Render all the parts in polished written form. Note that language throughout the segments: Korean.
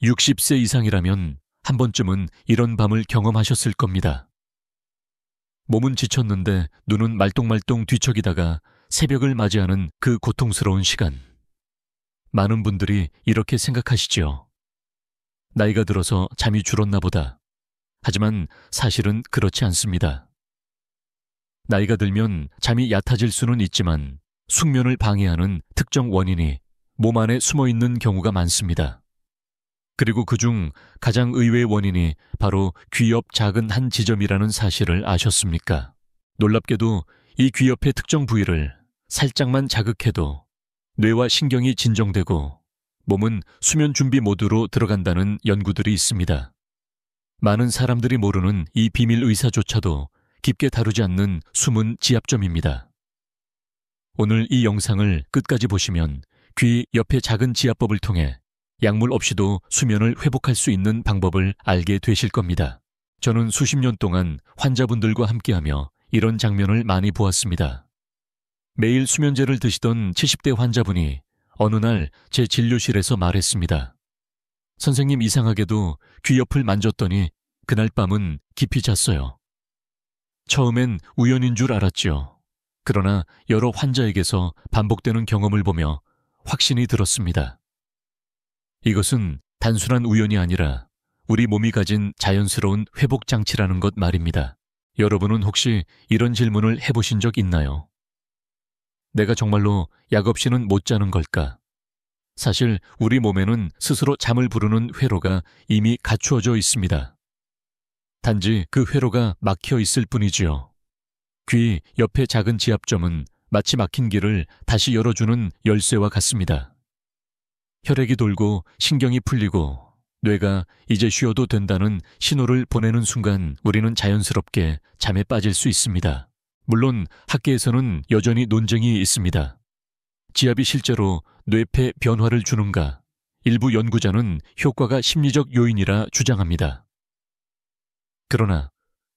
60세 이상이라면 한 번쯤은 이런 밤을 경험하셨을 겁니다. 몸은 지쳤는데 눈은 말똥말똥 뒤척이다가 새벽을 맞이하는 그 고통스러운 시간. 많은 분들이 이렇게 생각하시지요. 나이가 들어서 잠이 줄었나 보다. 하지만 사실은 그렇지 않습니다. 나이가 들면 잠이 얕아질 수는 있지만 숙면을 방해하는 특정 원인이 몸 안에 숨어 있는 경우가 많습니다. 그리고 그중 가장 의외의 원인이 바로 귀 옆 작은 한 지점이라는 사실을 아셨습니까? 놀랍게도 이 귀 옆의 특정 부위를 살짝만 자극해도 뇌와 신경이 진정되고 몸은 수면 준비 모드로 들어간다는 연구들이 있습니다. 많은 사람들이 모르는 이 비밀 의사조차도 깊게 다루지 않는 숨은 지압점입니다. 오늘 이 영상을 끝까지 보시면 귀 옆의 작은 지압법을 통해 약물 없이도 수면을 회복할 수 있는 방법을 알게 되실 겁니다. 저는 수십 년 동안 환자분들과 함께하며 이런 장면을 많이 보았습니다. 매일 수면제를 드시던 70대 환자분이 어느 날 제 진료실에서 말했습니다. 선생님, 이상하게도 귀 옆을 만졌더니 그날 밤은 깊이 잤어요. 처음엔 우연인 줄 알았죠. 그러나 여러 환자에게서 반복되는 경험을 보며 확신이 들었습니다. 이것은 단순한 우연이 아니라 우리 몸이 가진 자연스러운 회복 장치라는 것 말입니다. 여러분은 혹시 이런 질문을 해보신 적 있나요? 내가 정말로 약 없이는 못 자는 걸까? 사실 우리 몸에는 스스로 잠을 부르는 회로가 이미 갖추어져 있습니다. 단지 그 회로가 막혀 있을 뿐이지요. 귀 옆의 작은 지압점은 마치 막힌 길을 다시 열어주는 열쇠와 같습니다. 혈액이 돌고 신경이 풀리고 뇌가 이제 쉬어도 된다는 신호를 보내는 순간 우리는 자연스럽게 잠에 빠질 수 있습니다. 물론 학계에서는 여전히 논쟁이 있습니다. 지압이 실제로 뇌폐 변화를 주는가? 일부 연구자는 효과가 심리적 요인이라 주장합니다. 그러나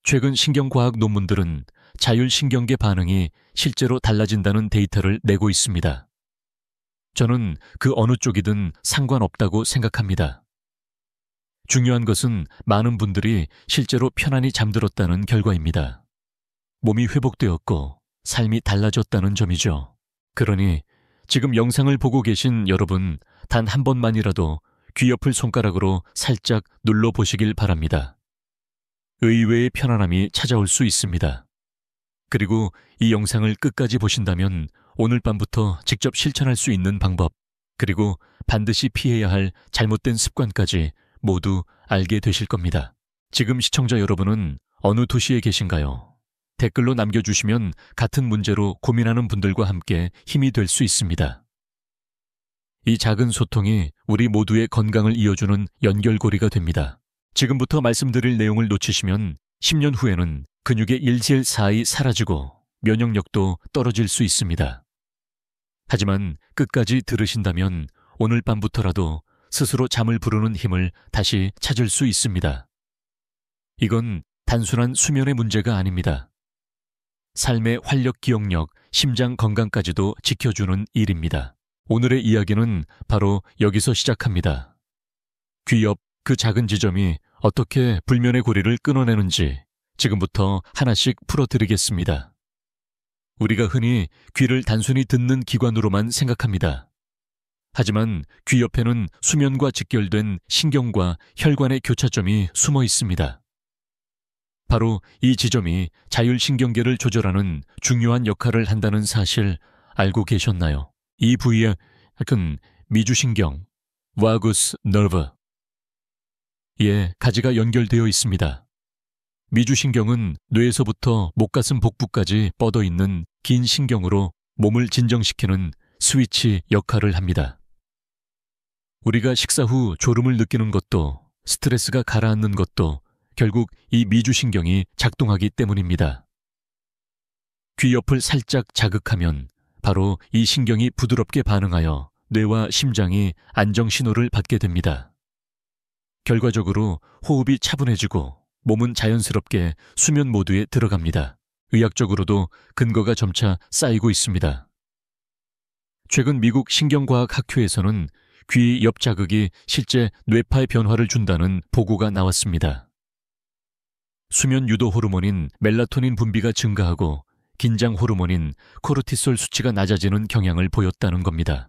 최근 신경과학 논문들은 자율신경계 반응이 실제로 달라진다는 데이터를 내고 있습니다. 저는 그 어느 쪽이든 상관없다고 생각합니다. 중요한 것은 많은 분들이 실제로 편안히 잠들었다는 결과입니다. 몸이 회복되었고 삶이 달라졌다는 점이죠. 그러니 지금 영상을 보고 계신 여러분, 단 한 번만이라도 귀 옆을 손가락으로 살짝 눌러보시길 바랍니다. 의외의 편안함이 찾아올 수 있습니다. 그리고 이 영상을 끝까지 보신다면 오늘 밤부터 직접 실천할 수 있는 방법, 그리고 반드시 피해야 할 잘못된 습관까지 모두 알게 되실 겁니다. 지금 시청자 여러분은 어느 도시에 계신가요? 댓글로 남겨주시면 같은 문제로 고민하는 분들과 함께 힘이 될 수 있습니다. 이 작은 소통이 우리 모두의 건강을 이어주는 연결고리가 됩니다. 지금부터 말씀드릴 내용을 놓치시면 10년 후에는 근육의 일실사이 사라지고 면역력도 떨어질 수 있습니다. 하지만 끝까지 들으신다면 오늘 밤부터라도 스스로 잠을 부르는 힘을 다시 찾을 수 있습니다. 이건 단순한 수면의 문제가 아닙니다. 삶의 활력, 기억력, 심장 건강까지도 지켜주는 일입니다. 오늘의 이야기는 바로 여기서 시작합니다. 귀 옆 그 작은 지점이 어떻게 불면의 고리를 끊어내는지 지금부터 하나씩 풀어드리겠습니다. 우리가 흔히 귀를 단순히 듣는 기관으로만 생각합니다. 하지만 귀 옆에는 수면과 직결된 신경과 혈관의 교차점이 숨어 있습니다. 바로 이 지점이 자율신경계를 조절하는 중요한 역할을 한다는 사실 알고 계셨나요? 이 부위에 미주신경, 와구스 너브, 예, 가지가 연결되어 있습니다. 미주신경은 뇌에서부터 목가슴 복부까지 뻗어 있는 긴 신경으로 몸을 진정시키는 스위치 역할을 합니다. 우리가 식사 후 졸음을 느끼는 것도, 스트레스가 가라앉는 것도 결국 이 미주신경이 작동하기 때문입니다. 귀 옆을 살짝 자극하면 바로 이 신경이 부드럽게 반응하여 뇌와 심장이 안정 신호를 받게 됩니다. 결과적으로 호흡이 차분해지고 몸은 자연스럽게 수면 모드에 들어갑니다. 의학적으로도 근거가 점차 쌓이고 있습니다. 최근 미국 신경과학 학회에서는 귀 옆 자극이 실제 뇌파에 변화를 준다는 보고가 나왔습니다. 수면 유도 호르몬인 멜라토닌 분비가 증가하고 긴장 호르몬인 코르티솔 수치가 낮아지는 경향을 보였다는 겁니다.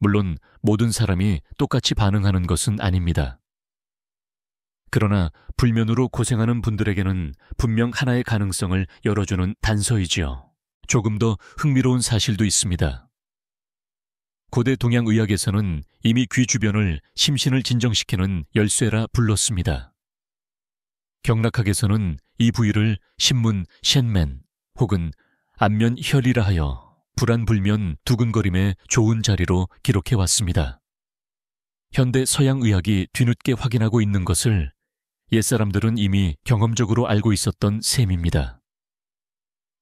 물론 모든 사람이 똑같이 반응하는 것은 아닙니다. 그러나 불면으로 고생하는 분들에게는 분명 하나의 가능성을 열어주는 단서이지요. 조금 더 흥미로운 사실도 있습니다. 고대 동양의학에서는 이미 귀 주변을 심신을 진정시키는 열쇠라 불렀습니다. 경락학에서는 이 부위를 신문 셴멘 혹은 안면혈이라 하여 불안불면 두근거림의 좋은 자리로 기록해왔습니다. 현대 서양의학이 뒤늦게 확인하고 있는 것을 옛사람들은 이미 경험적으로 알고 있었던 셈입니다.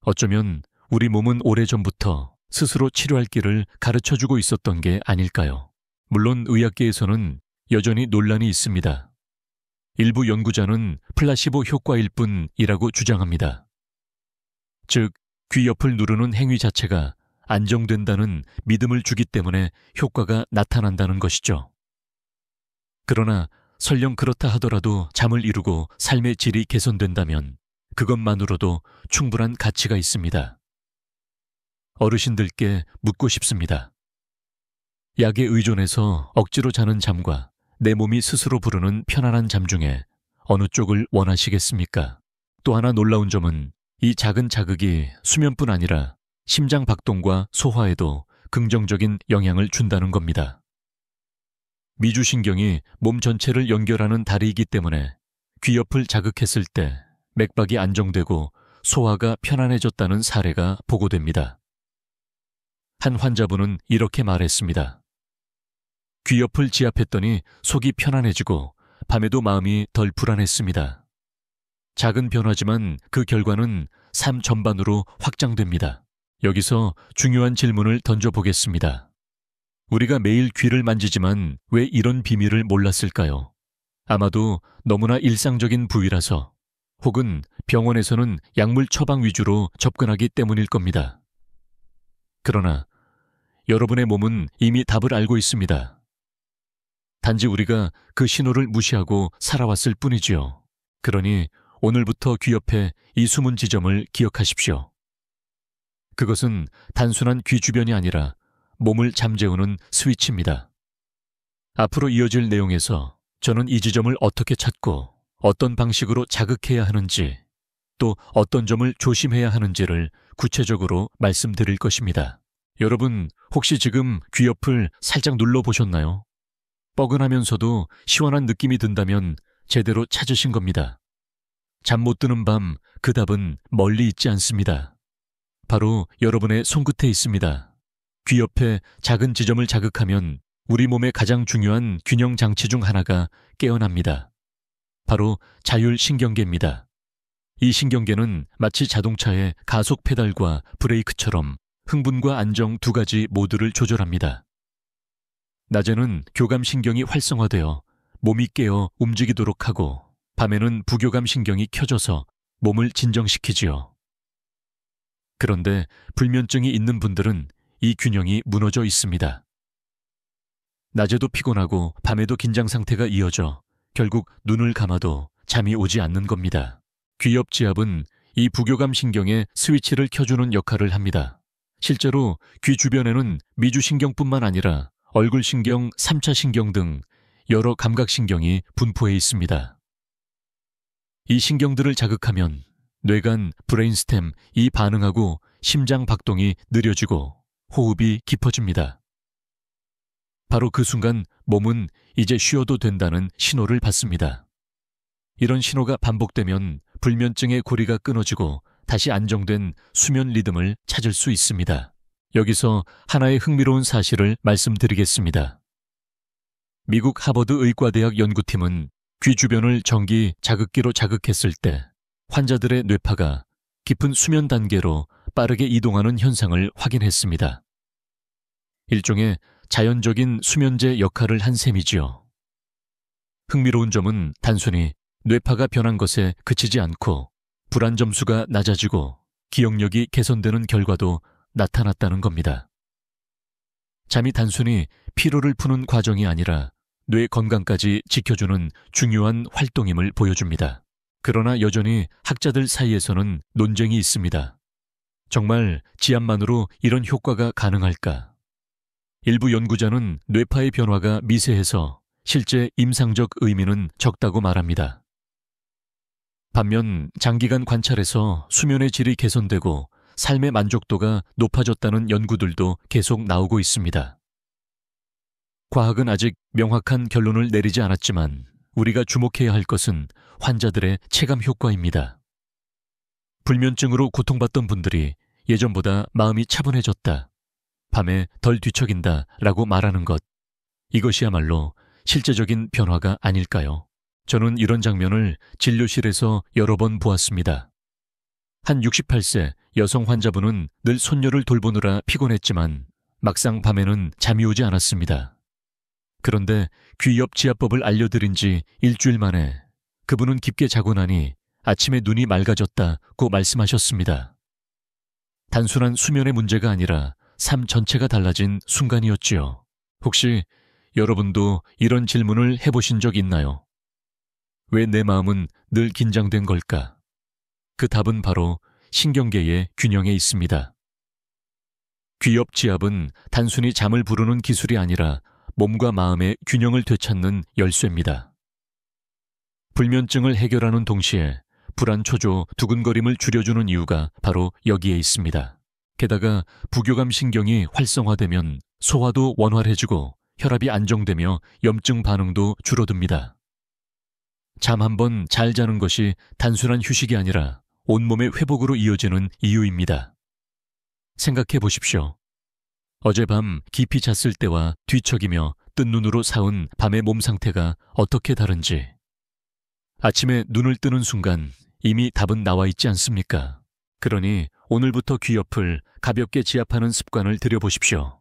어쩌면 우리 몸은 오래전부터 스스로 치료할 길을 가르쳐주고 있었던 게 아닐까요? 물론 의학계에서는 여전히 논란이 있습니다. 일부 연구자는 플라시보 효과일 뿐이라고 주장합니다. 즉, 귀 옆을 누르는 행위 자체가 안정된다는 믿음을 주기 때문에 효과가 나타난다는 것이죠. 그러나 설령 그렇다 하더라도 잠을 이루고 삶의 질이 개선된다면 그것만으로도 충분한 가치가 있습니다. 어르신들께 묻고 싶습니다. 약에 의존해서 억지로 자는 잠과 내 몸이 스스로 부르는 편안한 잠 중에 어느 쪽을 원하시겠습니까? 또 하나 놀라운 점은 이 작은 자극이 수면뿐 아니라 심장 박동과 소화에도 긍정적인 영향을 준다는 겁니다. 미주신경이 몸 전체를 연결하는 다리이기 때문에 귀 옆을 자극했을 때 맥박이 안정되고 소화가 편안해졌다는 사례가 보고됩니다. 한 환자분은 이렇게 말했습니다. 귀 옆을 지압했더니 속이 편안해지고 밤에도 마음이 덜 불안했습니다. 작은 변화지만 그 결과는 삶 전반으로 확장됩니다. 여기서 중요한 질문을 던져보겠습니다. 우리가 매일 귀를 만지지만 왜 이런 비밀을 몰랐을까요? 아마도 너무나 일상적인 부위라서 혹은 병원에서는 약물 처방 위주로 접근하기 때문일 겁니다. 그러나 여러분의 몸은 이미 답을 알고 있습니다. 단지 우리가 그 신호를 무시하고 살아왔을 뿐이지요. 그러니 오늘부터 귀 옆에 이 숨은 지점을 기억하십시오. 그것은 단순한 귀 주변이 아니라 몸을 잠재우는 스위치입니다. 앞으로 이어질 내용에서 저는 이 지점을 어떻게 찾고 어떤 방식으로 자극해야 하는지 또 어떤 점을 조심해야 하는지를 구체적으로 말씀드릴 것입니다. 여러분, 혹시 지금 귀 옆을 살짝 눌러보셨나요? 뻐근하면서도 시원한 느낌이 든다면 제대로 찾으신 겁니다. 잠 못 드는 밤, 그 답은 멀리 있지 않습니다. 바로 여러분의 손끝에 있습니다. 귀 옆에 작은 지점을 자극하면 우리 몸의 가장 중요한 균형 장치 중 하나가 깨어납니다. 바로 자율신경계입니다. 이 신경계는 마치 자동차의 가속 페달과 브레이크처럼 흥분과 안정 두 가지 모두를 조절합니다. 낮에는 교감신경이 활성화되어 몸이 깨어 움직이도록 하고 밤에는 부교감신경이 켜져서 몸을 진정시키지요. 그런데 불면증이 있는 분들은 이 균형이 무너져 있습니다. 낮에도 피곤하고 밤에도 긴장 상태가 이어져 결국 눈을 감아도 잠이 오지 않는 겁니다. 귀 옆 지압은 이 부교감신경의 스위치를 켜주는 역할을 합니다. 실제로 귀 주변에는 미주신경뿐만 아니라 얼굴신경, 3차 신경 등 여러 감각신경이 분포해 있습니다. 이 신경들을 자극하면 뇌간, 브레인스템이 반응하고 심장 박동이 느려지고 호흡이 깊어집니다. 바로 그 순간 몸은 이제 쉬어도 된다는 신호를 받습니다. 이런 신호가 반복되면 불면증의 고리가 끊어지고 다시 안정된 수면 리듬을 찾을 수 있습니다. 여기서 하나의 흥미로운 사실을 말씀드리겠습니다. 미국 하버드 의과대학 연구팀은 귀 주변을 전기 자극기로 자극했을 때 환자들의 뇌파가 깊은 수면 단계로 빠르게 이동하는 현상을 확인했습니다. 일종의 자연적인 수면제 역할을 한 셈이지요. 흥미로운 점은 단순히 뇌파가 변한 것에 그치지 않고 불안 점수가 낮아지고 기억력이 개선되는 결과도 나타났다는 겁니다. 잠이 단순히 피로를 푸는 과정이 아니라 뇌 건강까지 지켜주는 중요한 활동임을 보여줍니다. 그러나 여전히 학자들 사이에서는 논쟁이 있습니다. 정말 지압만으로 이런 효과가 가능할까? 일부 연구자는 뇌파의 변화가 미세해서 실제 임상적 의미는 적다고 말합니다. 반면 장기간 관찰에서 수면의 질이 개선되고 삶의 만족도가 높아졌다는 연구들도 계속 나오고 있습니다. 과학은 아직 명확한 결론을 내리지 않았지만 우리가 주목해야 할 것은 환자들의 체감 효과입니다. 불면증으로 고통받던 분들이 예전보다 마음이 차분해졌다, 밤에 덜 뒤척인다 라고 말하는 것, 이것이야말로 실제적인 변화가 아닐까요? 저는 이런 장면을 진료실에서 여러 번 보았습니다. 한 68세 여성 환자분은 늘 손녀를 돌보느라 피곤했지만 막상 밤에는 잠이 오지 않았습니다. 그런데 귀엽 지압법을 알려드린 지 일주일 만에 그분은 깊게 자고 나니 아침에 눈이 맑아졌다고 말씀하셨습니다. 단순한 수면의 문제가 아니라 삶 전체가 달라진 순간이었지요. 혹시 여러분도 이런 질문을 해보신 적 있나요? 왜 내 마음은 늘 긴장된 걸까? 그 답은 바로 신경계의 균형에 있습니다. 귀엽 지압은 단순히 잠을 부르는 기술이 아니라 몸과 마음의 균형을 되찾는 열쇠입니다. 불면증을 해결하는 동시에 불안, 초조, 두근거림을 줄여주는 이유가 바로 여기에 있습니다. 게다가 부교감 신경이 활성화되면 소화도 원활해지고 혈압이 안정되며 염증 반응도 줄어듭니다. 잠 한 번 잘 자는 것이 단순한 휴식이 아니라 온몸의 회복으로 이어지는 이유입니다. 생각해 보십시오. 어젯밤 깊이 잤을 때와 뒤척이며 뜬 눈으로 사운 밤의 몸 상태가 어떻게 다른지. 아침에 눈을 뜨는 순간 이미 답은 나와 있지 않습니까? 그러니 오늘부터 귀옆을 가볍게 지압하는 습관을 들여보십시오.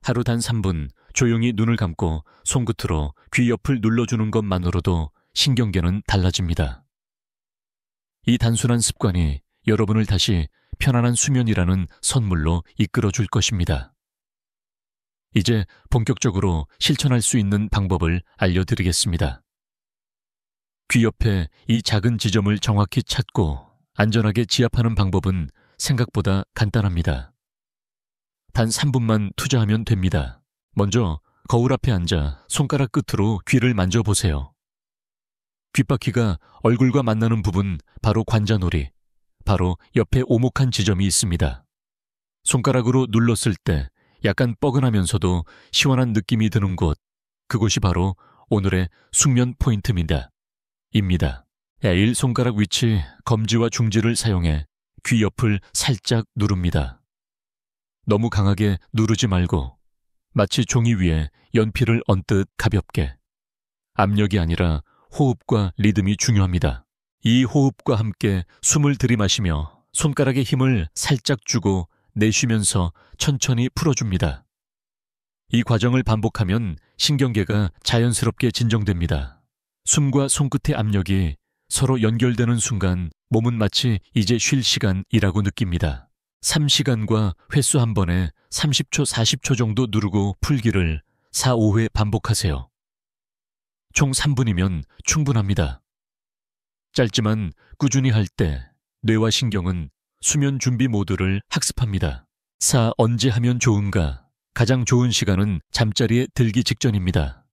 하루 단 3분 조용히 눈을 감고 손끝으로 귀옆을 눌러주는 것만으로도 신경계는 달라집니다. 이 단순한 습관이 여러분을 다시 편안한 수면이라는 선물로 이끌어줄 것입니다. 이제 본격적으로 실천할 수 있는 방법을 알려드리겠습니다. 귀 옆에 이 작은 지점을 정확히 찾고 안전하게 지압하는 방법은 생각보다 간단합니다. 단 3분만 투자하면 됩니다. 먼저 거울 앞에 앉아 손가락 끝으로 귀를 만져보세요. 귓바퀴가 얼굴과 만나는 부분, 바로 관자놀이, 바로 옆에 오목한 지점이 있습니다. 손가락으로 눌렀을 때 약간 뻐근하면서도 시원한 느낌이 드는 곳, 그곳이 바로 오늘의 숙면 포인트입니다. L 손가락 위치 검지와 중지를 사용해 귀 옆을 살짝 누릅니다. 너무 강하게 누르지 말고 마치 종이 위에 연필을 얹듯 가볍게. 압력이 아니라 호흡과 리듬이 중요합니다. 이 호흡과 함께 숨을 들이마시며 손가락에 힘을 살짝 주고 내쉬면서 천천히 풀어줍니다. 이 과정을 반복하면 신경계가 자연스럽게 진정됩니다. 숨과 손끝의 압력이 서로 연결되는 순간 몸은 마치 이제 쉴 시간이라고 느낍니다. 3시간과 횟수 한 번에 30초, 40초 정도 누르고 풀기를 4, 5회 반복하세요. 총 3분이면 충분합니다. 짧지만 꾸준히 할 때 뇌와 신경은 수면 준비 모드를 학습합니다. 언제 하면 좋은가? 가장 좋은 시간은 잠자리에 들기 직전입니다.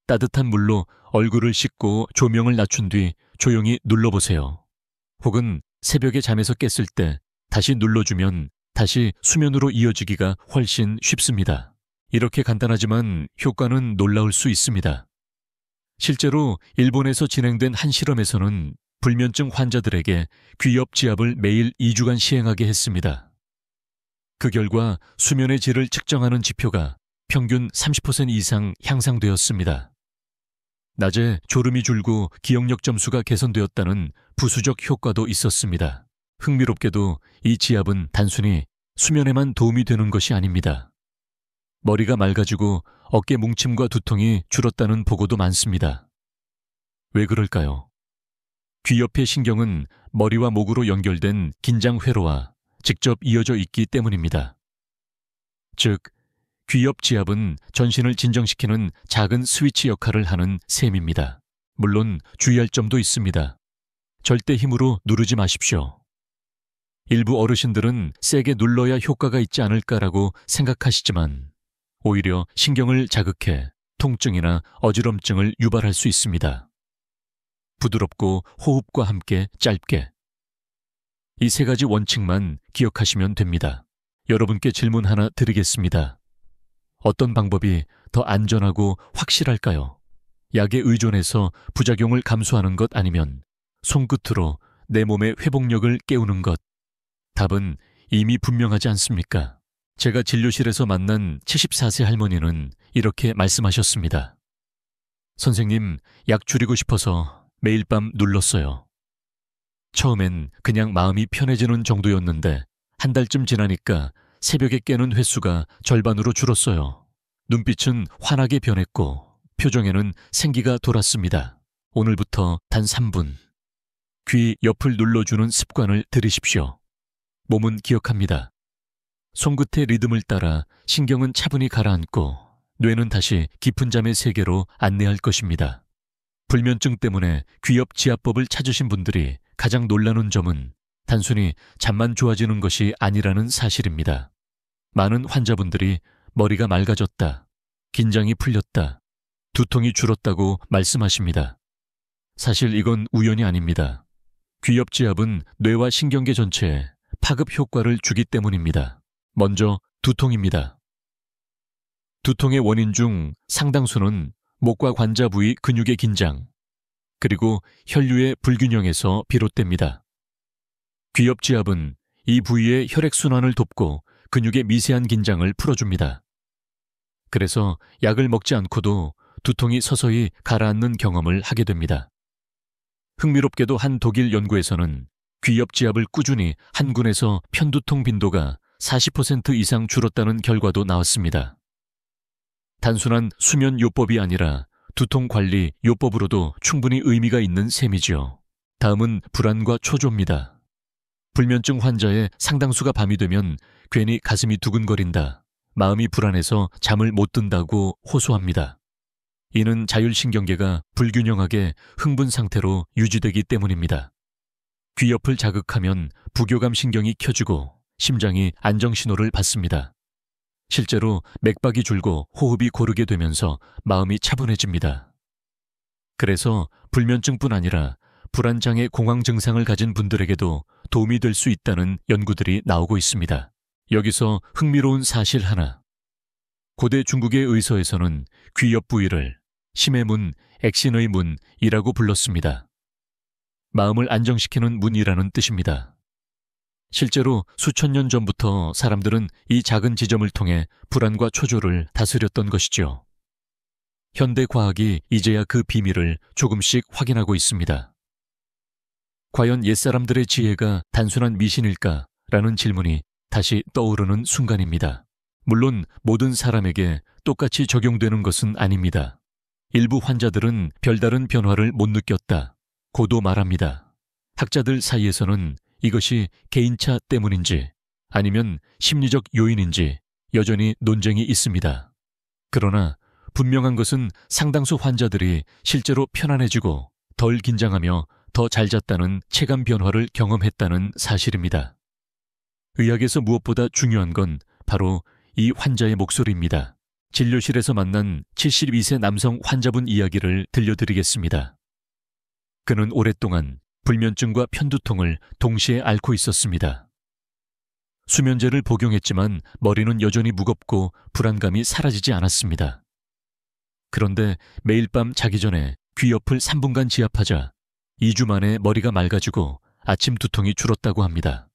따뜻한 물로 얼굴을 씻고 조명을 낮춘 뒤 조용히 눌러보세요. 혹은 새벽에 잠에서 깼을 때 다시 눌러주면 다시 수면으로 이어지기가 훨씬 쉽습니다. 이렇게 간단하지만 효과는 놀라울 수 있습니다. 실제로 일본에서 진행된 한 실험에서는 불면증 환자들에게 귀옆 지압을 매일 2주간 시행하게 했습니다. 그 결과 수면의 질을 측정하는 지표가 평균 30% 이상 향상되었습니다. 낮에 졸음이 줄고 기억력 점수가 개선되었다는 부수적 효과도 있었습니다. 흥미롭게도 이 지압은 단순히 수면에만 도움이 되는 것이 아닙니다. 머리가 맑아지고 어깨 뭉침과 두통이 줄었다는 보고도 많습니다. 왜 그럴까요? 귀 옆의 신경은 머리와 목으로 연결된 긴장 회로와 직접 이어져 있기 때문입니다. 즉, 귀엽지압은 전신을 진정시키는 작은 스위치 역할을 하는 셈입니다. 물론 주의할 점도 있습니다. 절대 힘으로 누르지 마십시오. 일부 어르신들은 세게 눌러야 효과가 있지 않을까라고 생각하시지만 오히려 신경을 자극해 통증이나 어지럼증을 유발할 수 있습니다. 부드럽고 호흡과 함께 짧게. 이 세 가지 원칙만 기억하시면 됩니다. 여러분께 질문 하나 드리겠습니다. 어떤 방법이 더 안전하고 확실할까요? 약에 의존해서 부작용을 감수하는 것 아니면 손끝으로 내 몸의 회복력을 깨우는 것? 답은 이미 분명하지 않습니까? 제가 진료실에서 만난 74세 할머니는 이렇게 말씀하셨습니다. 선생님, 약 줄이고 싶어서 매일 밤 눌렀어요. 처음엔 그냥 마음이 편해지는 정도였는데 한 달쯤 지나니까 새벽에 깨는 횟수가 절반으로 줄었어요. 눈빛은 환하게 변했고 표정에는 생기가 돌았습니다. 오늘부터 단 3분. 귀 옆을 눌러주는 습관을 들이십시오. 몸은 기억합니다. 손끝의 리듬을 따라 신경은 차분히 가라앉고 뇌는 다시 깊은 잠의 세계로 안내할 것입니다. 불면증 때문에 귀엽 지압법을 찾으신 분들이 가장 놀라는 점은 단순히 잠만 좋아지는 것이 아니라는 사실입니다. 많은 환자분들이 머리가 맑아졌다, 긴장이 풀렸다, 두통이 줄었다고 말씀하십니다. 사실 이건 우연이 아닙니다. 귀엽 지압은 뇌와 신경계 전체에 파급 효과를 주기 때문입니다. 먼저 두통입니다. 두통의 원인 중 상당수는 목과 관자 부위 근육의 긴장, 그리고 혈류의 불균형에서 비롯됩니다. 귀엽 지압은 이 부위의 혈액순환을 돕고 근육의 미세한 긴장을 풀어줍니다. 그래서 약을 먹지 않고도 두통이 서서히 가라앉는 경험을 하게 됩니다. 흥미롭게도 한 독일 연구에서는 귀엽 지압을 꾸준히 한 군에서 편두통 빈도가 40% 이상 줄었다는 결과도 나왔습니다. 단순한 수면 요법이 아니라 두통 관리 요법으로도 충분히 의미가 있는 셈이죠. 다음은 불안과 초조입니다. 불면증 환자의 상당수가 밤이 되면 괜히 가슴이 두근거린다, 마음이 불안해서 잠을 못 든다고 호소합니다. 이는 자율신경계가 불균형하게 흥분 상태로 유지되기 때문입니다. 귀 옆을 자극하면 부교감 신경이 켜지고 심장이 안정신호를 받습니다. 실제로 맥박이 줄고 호흡이 고르게 되면서 마음이 차분해집니다. 그래서 불면증뿐 아니라 불안장애 공황 증상을 가진 분들에게도 도움이 될 수 있다는 연구들이 나오고 있습니다. 여기서 흥미로운 사실 하나. 고대 중국의 의서에서는 귀 옆 부위를 심의 문, 액신의 문이라고 불렀습니다. 마음을 안정시키는 문이라는 뜻입니다. 실제로 수천 년 전부터 사람들은 이 작은 지점을 통해 불안과 초조를 다스렸던 것이죠. 현대 과학이 이제야 그 비밀을 조금씩 확인하고 있습니다. 과연 옛사람들의 지혜가 단순한 미신일까라는 질문이 다시 떠오르는 순간입니다. 물론 모든 사람에게 똑같이 적용되는 것은 아닙니다. 일부 환자들은 별다른 변화를 못 느꼈다 고도 말합니다. 학자들 사이에서는 이것이 개인차 때문인지 아니면 심리적 요인인지 여전히 논쟁이 있습니다. 그러나 분명한 것은 상당수 환자들이 실제로 편안해지고 덜 긴장하며 더 잘 잤다는 체감 변화를 경험했다는 사실입니다. 의학에서 무엇보다 중요한 건 바로 이 환자의 목소리입니다. 진료실에서 만난 72세 남성 환자분 이야기를 들려드리겠습니다. 그는 오랫동안 불면증과 편두통을 동시에 앓고 있었습니다. 수면제를 복용했지만 머리는 여전히 무겁고 불안감이 사라지지 않았습니다. 그런데 매일 밤 자기 전에 귀 옆을 3분간 지압하자 2주 만에 머리가 맑아지고 아침 두통이 줄었다고 합니다.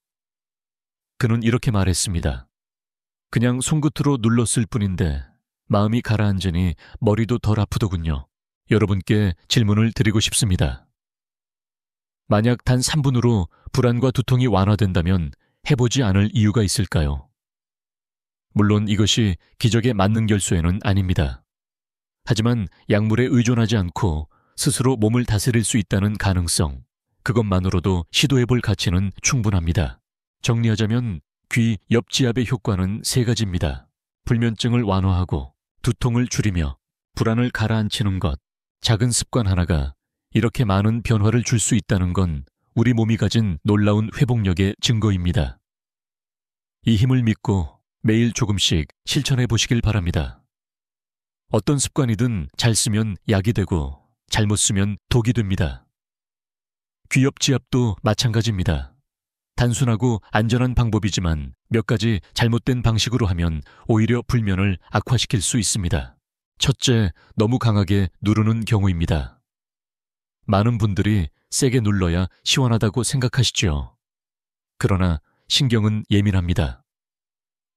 그는 이렇게 말했습니다. 그냥 손끝으로 눌렀을 뿐인데 마음이 가라앉으니 머리도 덜 아프더군요. 여러분께 질문을 드리고 싶습니다. 만약 단 3분으로 불안과 두통이 완화된다면 해보지 않을 이유가 있을까요? 물론 이것이 기적의 만능 결소에는 아닙니다. 하지만 약물에 의존하지 않고 스스로 몸을 다스릴 수 있다는 가능성, 그것만으로도 시도해볼 가치는 충분합니다. 정리하자면 귀 옆지압의 효과는 3가지입니다. 불면증을 완화하고 두통을 줄이며 불안을 가라앉히는 것, 작은 습관 하나가 이렇게 많은 변화를 줄 수 있다는 건 우리 몸이 가진 놀라운 회복력의 증거입니다. 이 힘을 믿고 매일 조금씩 실천해 보시길 바랍니다. 어떤 습관이든 잘 쓰면 약이 되고 잘못 쓰면 독이 됩니다. 귀엽지압도 마찬가지입니다. 단순하고 안전한 방법이지만 몇 가지 잘못된 방식으로 하면 오히려 불면을 악화시킬 수 있습니다. 첫째, 너무 강하게 누르는 경우입니다. 많은 분들이 세게 눌러야 시원하다고 생각하시죠. 그러나 신경은 예민합니다.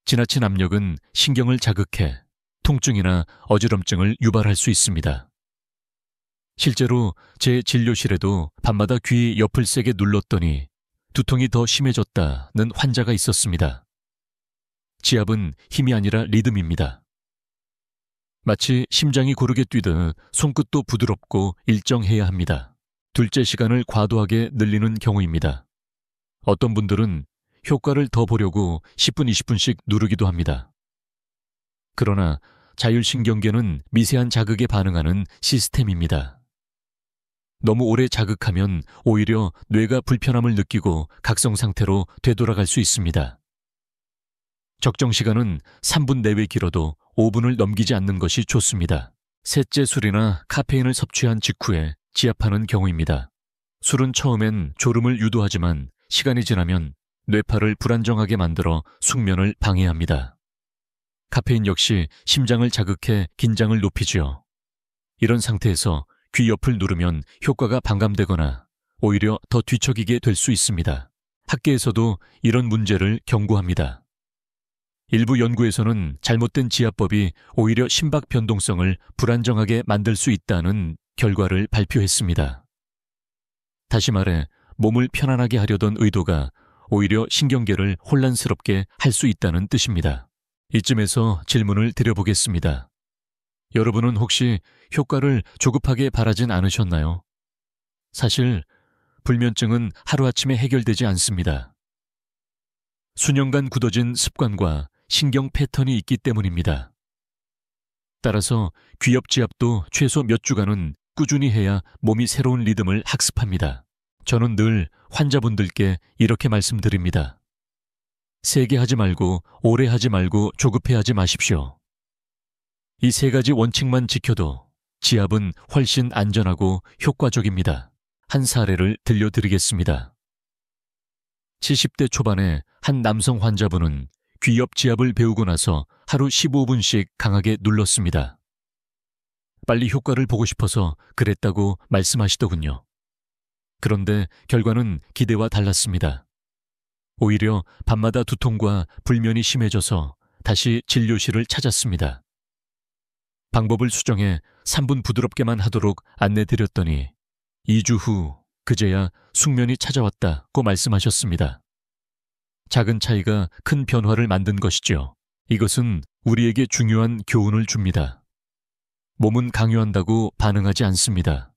지나친 압력은 신경을 자극해 통증이나 어지럼증을 유발할 수 있습니다. 실제로 제 진료실에도 밤마다 귀 옆을 세게 눌렀더니 두통이 더 심해졌다는 환자가 있었습니다. 지압은 힘이 아니라 리듬입니다. 마치 심장이 고르게 뛰듯 손끝도 부드럽고 일정해야 합니다. 둘째, 시간을 과도하게 늘리는 경우입니다. 어떤 분들은 효과를 더 보려고 10분, 20분씩 누르기도 합니다. 그러나 자율신경계는 미세한 자극에 반응하는 시스템입니다. 너무 오래 자극하면 오히려 뇌가 불편함을 느끼고 각성 상태로 되돌아갈 수 있습니다. 적정 시간은 3분 내외 길어도 5분을 넘기지 않는 것이 좋습니다. 셋째, 술이나 카페인을 섭취한 직후에 지압하는 경우입니다. 술은 처음엔 졸음을 유도하지만 시간이 지나면 뇌파를 불안정하게 만들어 숙면을 방해합니다. 카페인 역시 심장을 자극해 긴장을 높이지요. 이런 상태에서 귀 옆을 누르면 효과가 반감되거나 오히려 더 뒤척이게 될 수 있습니다. 학계에서도 이런 문제를 경고합니다. 일부 연구에서는 잘못된 지압법이 오히려 심박 변동성을 불안정하게 만들 수 있다는 결과를 발표했습니다. 다시 말해 몸을 편안하게 하려던 의도가 오히려 신경계를 혼란스럽게 할 수 있다는 뜻입니다. 이쯤에서 질문을 드려보겠습니다. 여러분은 혹시 효과를 조급하게 바라진 않으셨나요? 사실 불면증은 하루아침에 해결되지 않습니다. 수년간 굳어진 습관과 신경 패턴이 있기 때문입니다. 따라서 귀엽지압도 최소 몇 주간은 꾸준히 해야 몸이 새로운 리듬을 학습합니다. 저는 늘 환자분들께 이렇게 말씀드립니다. 세게 하지 말고 오래 하지 말고 조급해 하지 마십시오. 이 세 가지 원칙만 지켜도 지압은 훨씬 안전하고 효과적입니다. 한 사례를 들려드리겠습니다. 70대 초반의 한 남성 환자분은 귀엽 지압을 배우고 나서 하루 15분씩 강하게 눌렀습니다. 빨리 효과를 보고 싶어서 그랬다고 말씀하시더군요. 그런데 결과는 기대와 달랐습니다. 오히려 밤마다 두통과 불면이 심해져서 다시 진료실을 찾았습니다. 방법을 수정해 3분 부드럽게만 하도록 안내드렸더니 2주 후 그제야 숙면이 찾아왔다고 말씀하셨습니다. 작은 차이가 큰 변화를 만든 것이죠. 이것은 우리에게 중요한 교훈을 줍니다. 몸은 강요한다고 반응하지 않습니다.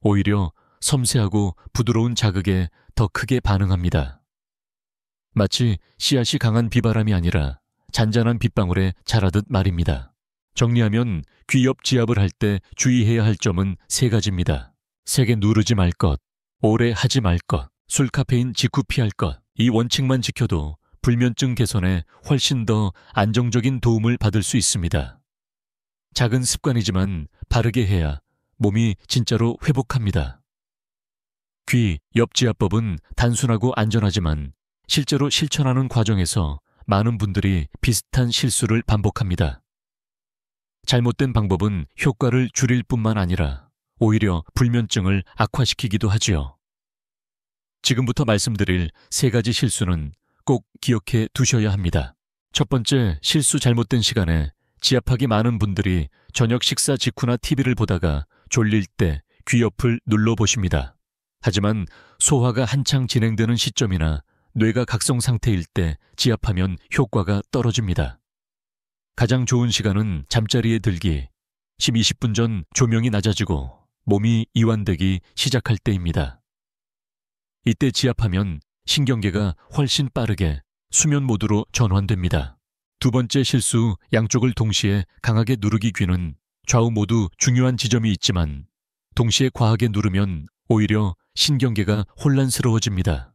오히려 섬세하고 부드러운 자극에 더 크게 반응합니다. 마치 씨앗이 강한 비바람이 아니라 잔잔한 빗방울에 자라듯 말입니다. 정리하면 귀엽 지압을 할 때 주의해야 할 점은 세 가지입니다. 세게 누르지 말 것, 오래 하지 말 것, 술 카페인 직후 피할 것. 이 원칙만 지켜도 불면증 개선에 훨씬 더 안정적인 도움을 받을 수 있습니다. 작은 습관이지만 바르게 해야 몸이 진짜로 회복합니다. 귀 옆 지압법은 단순하고 안전하지만 실제로 실천하는 과정에서 많은 분들이 비슷한 실수를 반복합니다. 잘못된 방법은 효과를 줄일 뿐만 아니라 오히려 불면증을 악화시키기도 하지요. 지금부터 말씀드릴 세 가지 실수는 꼭 기억해 두셔야 합니다. 첫 번째, 실수 잘못된 시간에 지압하기 많은 분들이 저녁 식사 직후나 TV를 보다가 졸릴 때 귀 옆을 눌러보십니다. 하지만 소화가 한창 진행되는 시점이나 뇌가 각성 상태일 때 지압하면 효과가 떨어집니다. 가장 좋은 시간은 잠자리에 들기 10-20분 전 조명이 낮아지고 몸이 이완되기 시작할 때입니다. 이때 지압하면 신경계가 훨씬 빠르게 수면 모드로 전환됩니다. 두 번째 실수, 양쪽을 동시에 강하게 누르기 귀는 좌우 모두 중요한 지점이 있지만 동시에 과하게 누르면 오히려 신경계가 혼란스러워집니다.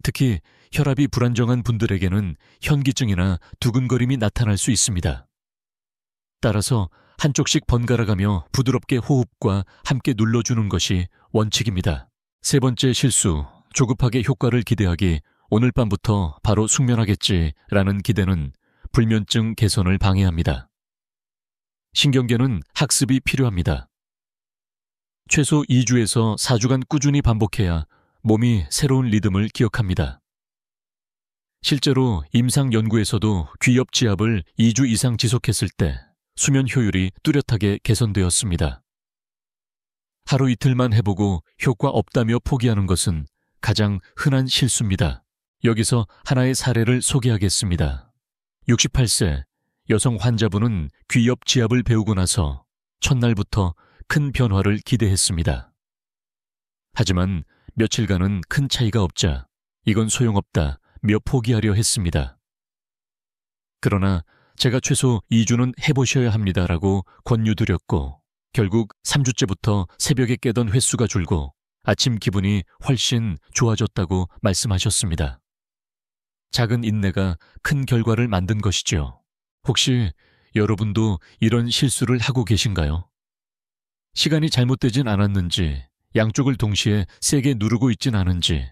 특히 혈압이 불안정한 분들에게는 현기증이나 두근거림이 나타날 수 있습니다. 따라서 한쪽씩 번갈아가며 부드럽게 호흡과 함께 눌러주는 것이 원칙입니다. 세 번째 실수, 조급하게 효과를 기대하기, 오늘 밤부터 바로 숙면하겠지라는 기대는 불면증 개선을 방해합니다. 신경계는 학습이 필요합니다. 최소 2주에서 4주간 꾸준히 반복해야 몸이 새로운 리듬을 기억합니다. 실제로 임상 연구에서도 귀엽 지압을 2주 이상 지속했을 때 수면 효율이 뚜렷하게 개선되었습니다. 하루 이틀만 해보고 효과 없다며 포기하는 것은 가장 흔한 실수입니다. 여기서 하나의 사례를 소개하겠습니다. 68세 여성 환자분은 귀엽 지압을 배우고 나서 첫날부터 큰 변화를 기대했습니다. 하지만 며칠간은 큰 차이가 없자 이건 소용없다며 포기하려 했습니다. 그러나 제가 최소 2주는 해보셔야 합니다라고 권유드렸고 결국 3주째부터 새벽에 깨던 횟수가 줄고 아침 기분이 훨씬 좋아졌다고 말씀하셨습니다. 작은 인내가 큰 결과를 만든 것이죠. 혹시 여러분도 이런 실수를 하고 계신가요? 시간이 잘못되진 않았는지, 양쪽을 동시에 세게 누르고 있진 않은지,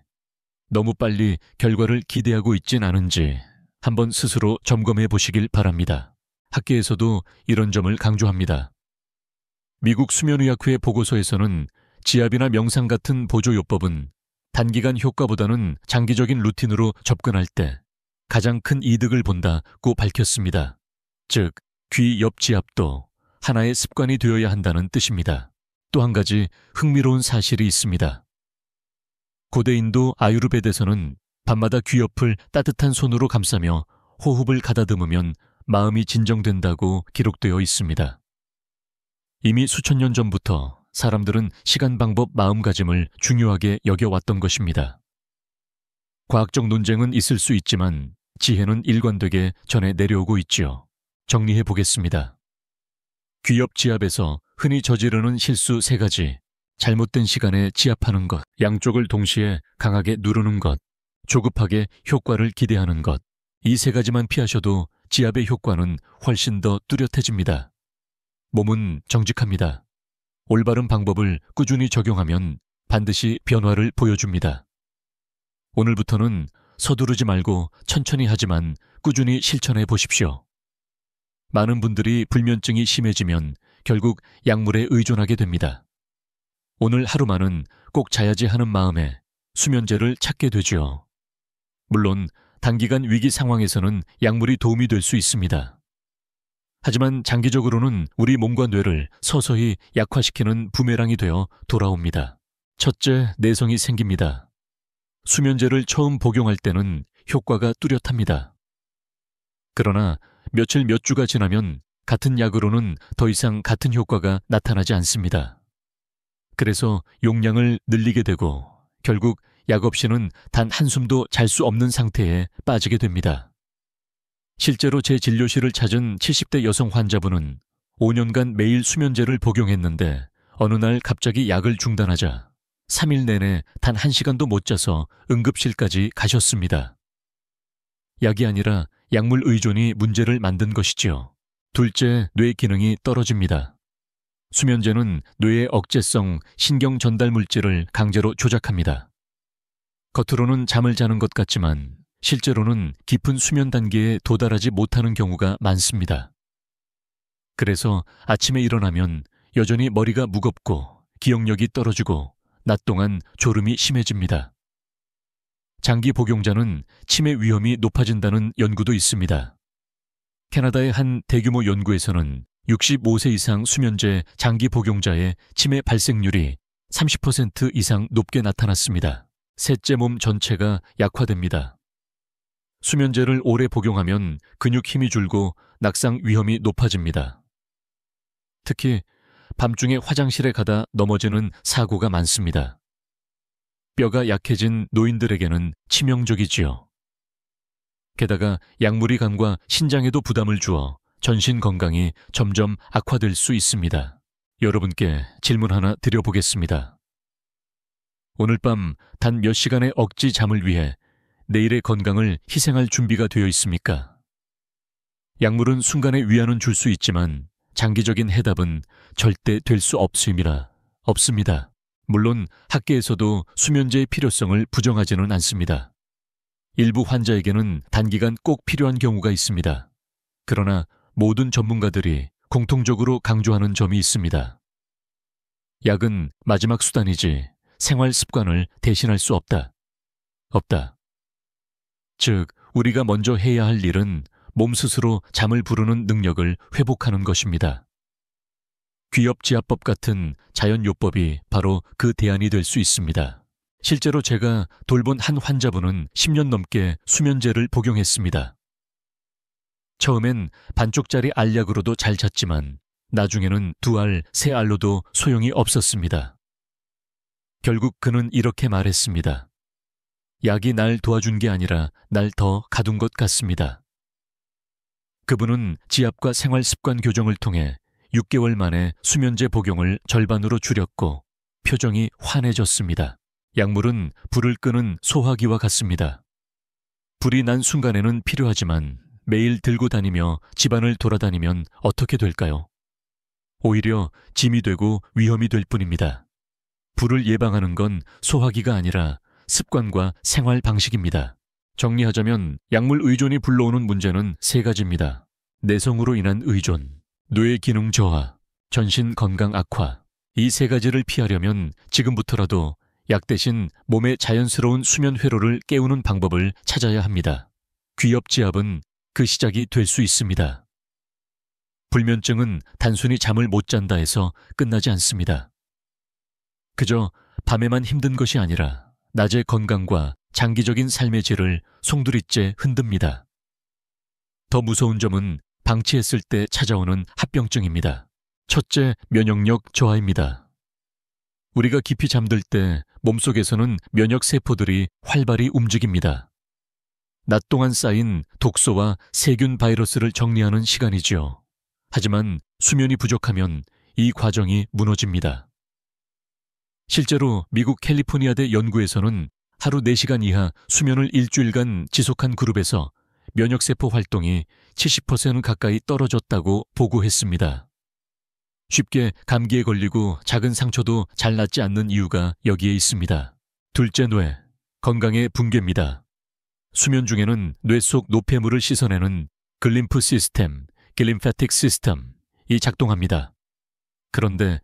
너무 빨리 결과를 기대하고 있진 않은지 한번 스스로 점검해 보시길 바랍니다. 학계에서도 이런 점을 강조합니다. 미국 수면의학회 보고서에서는 지압이나 명상 같은 보조요법은 단기간 효과보다는 장기적인 루틴으로 접근할 때 가장 큰 이득을 본다고 밝혔습니다. 즉, 귀 옆 지압도 하나의 습관이 되어야 한다는 뜻입니다. 또 한 가지 흥미로운 사실이 있습니다. 고대 인도 아유르베드에서는 밤마다 귀 옆을 따뜻한 손으로 감싸며 호흡을 가다듬으면 마음이 진정된다고 기록되어 있습니다. 이미 수천 년 전부터 사람들은 시간, 방법, 마음가짐을 중요하게 여겨왔던 것입니다. 과학적 논쟁은 있을 수 있지만 지혜는 일관되게 전해 내려오고 있지요. 정리해 보겠습니다. 귀 옆 지압에서 흔히 저지르는 실수 3가지, 잘못된 시간에 지압하는 것, 양쪽을 동시에 강하게 누르는 것, 조급하게 효과를 기대하는 것, 이 3가지만 피하셔도 지압의 효과는 훨씬 더 뚜렷해집니다. 몸은 정직합니다. 올바른 방법을 꾸준히 적용하면 반드시 변화를 보여줍니다. 오늘부터는 서두르지 말고 천천히 하지만 꾸준히 실천해 보십시오. 많은 분들이 불면증이 심해지면 결국 약물에 의존하게 됩니다. 오늘 하루만은 꼭 자야지 하는 마음에 수면제를 찾게 되죠. 물론 단기간 위기 상황에서는 약물이 도움이 될 수 있습니다. 하지만 장기적으로는 우리 몸과 뇌를 서서히 약화시키는 부메랑이 되어 돌아옵니다. 첫째, 내성이 생깁니다. 수면제를 처음 복용할 때는 효과가 뚜렷합니다. 그러나 며칠 몇 주가 지나면 같은 약으로는 더 이상 같은 효과가 나타나지 않습니다. 그래서 용량을 늘리게 되고 결국 약 없이는 단 한숨도 잘 수 없는 상태에 빠지게 됩니다. 실제로 제 진료실을 찾은 70대 여성 환자분은 5년간 매일 수면제를 복용했는데 어느 날 갑자기 약을 중단하자 3일 내내 단 1시간도 못 자서 응급실까지 가셨습니다. 약이 아니라 약물 의존이 문제를 만든 것이지요. 둘째, 뇌 기능이 떨어집니다. 수면제는 뇌의 억제성 신경 전달 물질을 강제로 조작합니다. 겉으로는 잠을 자는 것 같지만 실제로는 깊은 수면 단계에 도달하지 못하는 경우가 많습니다. 그래서 아침에 일어나면 여전히 머리가 무겁고 기억력이 떨어지고 낮 동안 졸음이 심해집니다. 장기 복용자는 치매 위험이 높아진다는 연구도 있습니다. 캐나다의 한 대규모 연구에서는 65세 이상 수면제 장기 복용자의 치매 발생률이 30% 이상 높게 나타났습니다. 셋째, 몸 전체가 약화됩니다. 수면제를 오래 복용하면 근육 힘이 줄고 낙상 위험이 높아집니다. 특히 밤중에 화장실에 가다 넘어지는 사고가 많습니다. 뼈가 약해진 노인들에게는 치명적이지요. 게다가 약물이 간과 신장에도 부담을 주어 전신 건강이 점점 악화될 수 있습니다. 여러분께 질문 하나 드려보겠습니다. 오늘 밤 단 몇 시간의 억지 잠을 위해 내일의 건강을 희생할 준비가 되어 있습니까? 약물은 순간에 위안은 줄 수 있지만 장기적인 해답은 절대 될 수 없습니다. 물론 학계에서도 수면제의 필요성을 부정하지는 않습니다. 일부 환자에게는 단기간 꼭 필요한 경우가 있습니다. 그러나 모든 전문가들이 공통적으로 강조하는 점이 있습니다. 약은 마지막 수단이지 생활 습관을 대신할 수 없다. 즉, 우리가 먼저 해야 할 일은 몸 스스로 잠을 부르는 능력을 회복하는 것입니다. 귀엽지압법 같은 자연요법이 바로 그 대안이 될 수 있습니다. 실제로 제가 돌본 한 환자분은 10년 넘게 수면제를 복용했습니다. 처음엔 반쪽짜리 알약으로도 잘 잤지만 나중에는 2알, 3알로도 소용이 없었습니다. 결국 그는 이렇게 말했습니다. 약이 날 도와준 게 아니라 날 더 가둔 것 같습니다. 그분은 지압과 생활 습관 교정을 통해 6개월 만에 수면제 복용을 절반으로 줄였고 표정이 환해졌습니다. 약물은 불을 끄는 소화기와 같습니다. 불이 난 순간에는 필요하지만 매일 들고 다니며 집안을 돌아다니면 어떻게 될까요? 오히려 짐이 되고 위험이 될 뿐입니다. 불을 예방하는 건 소화기가 아니라 습관과 생활 방식입니다. 정리하자면 약물 의존이 불러오는 문제는 3가지입니다. 내성으로 인한 의존, 뇌 기능 저하, 전신 건강 악화. 이 3가지를 피하려면 지금부터라도 약 대신 몸의 자연스러운 수면 회로를 깨우는 방법을 찾아야 합니다. 귀엽지압은 그 시작이 될 수 있습니다. 불면증은 단순히 잠을 못 잔다 해서 끝나지 않습니다. 그저 밤에만 힘든 것이 아니라 낮의 건강과 장기적인 삶의 질을 송두리째 흔듭니다. 더 무서운 점은 방치했을 때 찾아오는 합병증입니다. 첫째, 면역력 저하입니다. 우리가 깊이 잠들 때 몸속에서는 면역세포들이 활발히 움직입니다. 낮 동안 쌓인 독소와 세균 바이러스를 정리하는 시간이지요. 하지만 수면이 부족하면 이 과정이 무너집니다. 실제로 미국 캘리포니아대 연구에서는 하루 4시간 이하 수면을 일주일간 지속한 그룹에서 면역세포 활동이 70% 가까이 떨어졌다고 보고했습니다. 쉽게 감기에 걸리고 작은 상처도 잘 낫지 않는 이유가 여기에 있습니다. 둘째, 뇌, 건강의 붕괴입니다. 수면 중에는 뇌 속 노폐물을 씻어내는 글림프 시스템, 글림파틱 시스템이 작동합니다. 그런데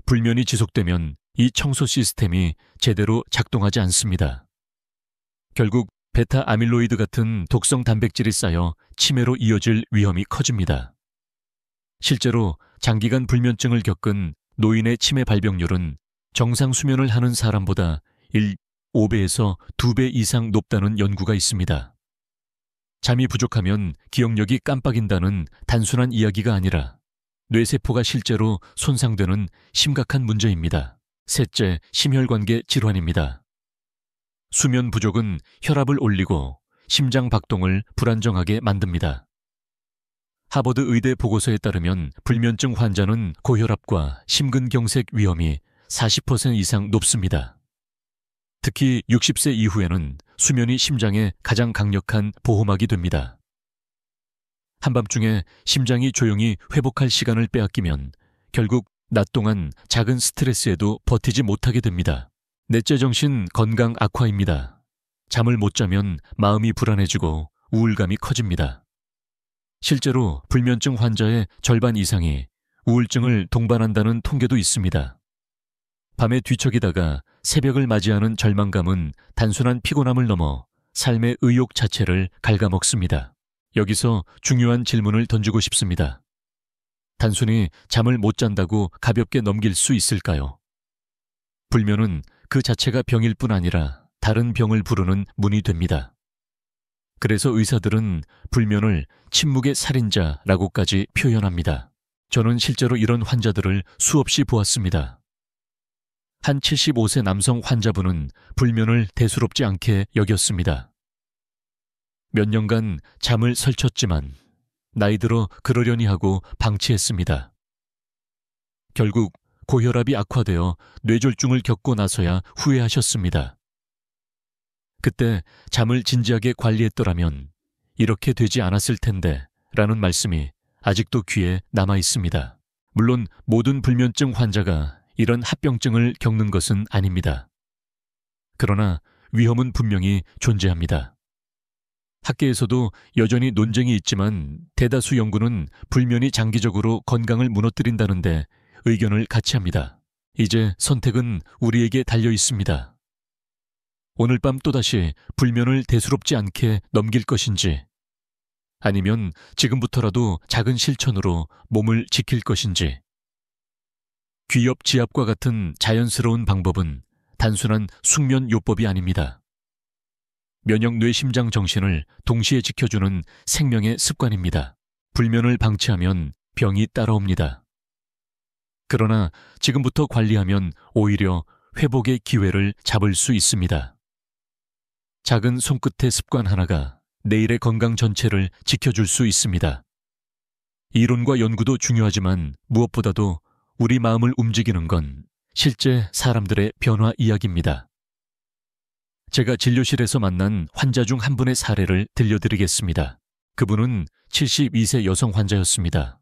불면이 지속되면 이 청소 시스템이 제대로 작동하지 않습니다. 결국 베타 아밀로이드 같은 독성 단백질이 쌓여 치매로 이어질 위험이 커집니다. 실제로 장기간 불면증을 겪은 노인의 치매 발병률은 정상 수면을 하는 사람보다 5배에서 2배 이상 높다는 연구가 있습니다. 잠이 부족하면 기억력이 깜빡인다는 단순한 이야기가 아니라 뇌세포가 실제로 손상되는 심각한 문제입니다. 셋째, 심혈관계 질환입니다. 수면 부족은 혈압을 올리고 심장 박동을 불안정하게 만듭니다. 하버드 의대 보고서에 따르면 불면증 환자는 고혈압과 심근경색 위험이 40% 이상 높습니다. 특히 60세 이후에는 수면이 심장의 가장 강력한 보호막이 됩니다. 한밤중에 심장이 조용히 회복할 시간을 빼앗기면 결국 낮 동안 작은 스트레스에도 버티지 못하게 됩니다. 넷째, 정신 건강 악화입니다. 잠을 못 자면 마음이 불안해지고 우울감이 커집니다. 실제로 불면증 환자의 절반 이상이 우울증을 동반한다는 통계도 있습니다. 밤에 뒤척이다가 새벽을 맞이하는 절망감은 단순한 피곤함을 넘어 삶의 의욕 자체를 갉아먹습니다. 여기서 중요한 질문을 던지고 싶습니다. 단순히 잠을 못 잔다고 가볍게 넘길 수 있을까요? 불면은 그 자체가 병일 뿐 아니라 다른 병을 부르는 문이 됩니다. 그래서 의사들은 불면을 침묵의 살인자라고까지 표현합니다. 저는 실제로 이런 환자들을 수없이 보았습니다. 한 75세 남성 환자분은 불면을 대수롭지 않게 여겼습니다. 몇 년간 잠을 설쳤지만 나이 들어 그러려니 하고 방치했습니다. 결국 고혈압이 악화되어 뇌졸중을 겪고 나서야 후회하셨습니다. 그때 잠을 진지하게 관리했더라면 이렇게 되지 않았을 텐데 라는 말씀이 아직도 귀에 남아 있습니다. 물론 모든 불면증 환자가 이런 합병증을 겪는 것은 아닙니다. 그러나 위험은 분명히 존재합니다. 학계에서도 여전히 논쟁이 있지만 대다수 연구는 불면이 장기적으로 건강을 무너뜨린다는데 의견을 같이 합니다. 이제 선택은 우리에게 달려 있습니다. 오늘 밤 또다시 불면을 대수롭지 않게 넘길 것인지, 아니면 지금부터라도 작은 실천으로 몸을 지킬 것인지. 귀엽 지압과 같은 자연스러운 방법은 단순한 숙면 요법이 아닙니다. 면역 뇌심장 정신을 동시에 지켜주는 생명의 습관입니다. 불면을 방치하면 병이 따라옵니다. 그러나 지금부터 관리하면 오히려 회복의 기회를 잡을 수 있습니다. 작은 손끝의 습관 하나가 내일의 건강 전체를 지켜줄 수 있습니다. 이론과 연구도 중요하지만 무엇보다도 우리 마음을 움직이는 건 실제 사람들의 변화 이야기입니다. 제가 진료실에서 만난 환자 중 한 분의 사례를 들려드리겠습니다. 그분은 72세 여성 환자였습니다.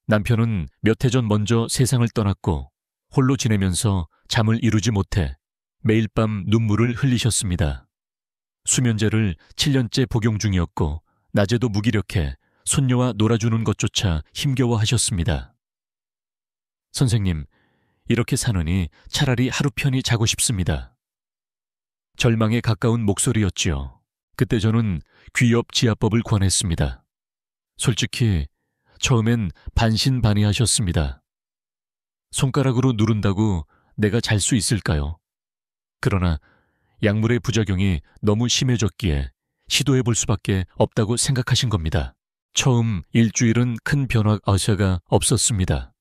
남편은 몇 해 전 먼저 세상을 떠났고 홀로 지내면서 잠을 이루지 못해 매일 밤 눈물을 흘리셨습니다. 수면제를 7년째 복용 중이었고 낮에도 무기력해 손녀와 놀아주는 것조차 힘겨워하셨습니다. 선생님, 이렇게 사느니 차라리 하루 편히 자고 싶습니다. 절망에 가까운 목소리였지요. 그때 저는 귀엽 지압법을 권했습니다. 솔직히 처음엔 반신반의하셨습니다. 손가락으로 누른다고 내가 잘 수 있을까요? 그러나 약물의 부작용이 너무 심해졌기에 시도해 볼 수밖에 없다고 생각하신 겁니다. 처음 일주일은 큰 변화 어세가 없었습니다.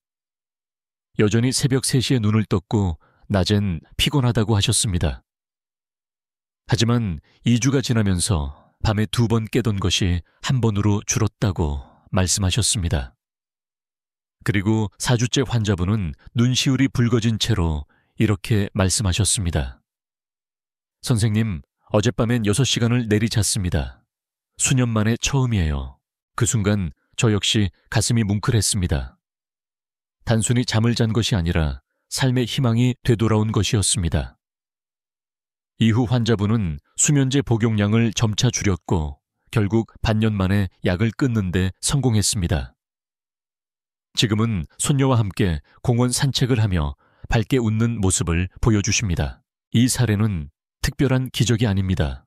여전히 새벽 3시에 눈을 떴고 낮엔 피곤하다고 하셨습니다. 하지만 2주가 지나면서 밤에 2번 깨던 것이 1번으로 줄었다고 말씀하셨습니다. 그리고 4주째 환자분은 눈시울이 붉어진 채로 이렇게 말씀하셨습니다. 선생님, 어젯밤엔 6시간을 내리잤습니다. 수년 만에 처음이에요. 그 순간 저 역시 가슴이 뭉클했습니다. 단순히 잠을 잔 것이 아니라 삶의 희망이 되돌아온 것이었습니다. 이후 환자분은 수면제 복용량을 점차 줄였고 결국 반년 만에 약을 끊는 데 성공했습니다. 지금은 손녀와 함께 공원 산책을 하며 밝게 웃는 모습을 보여주십니다. 이 사례는 특별한 기적이 아닙니다.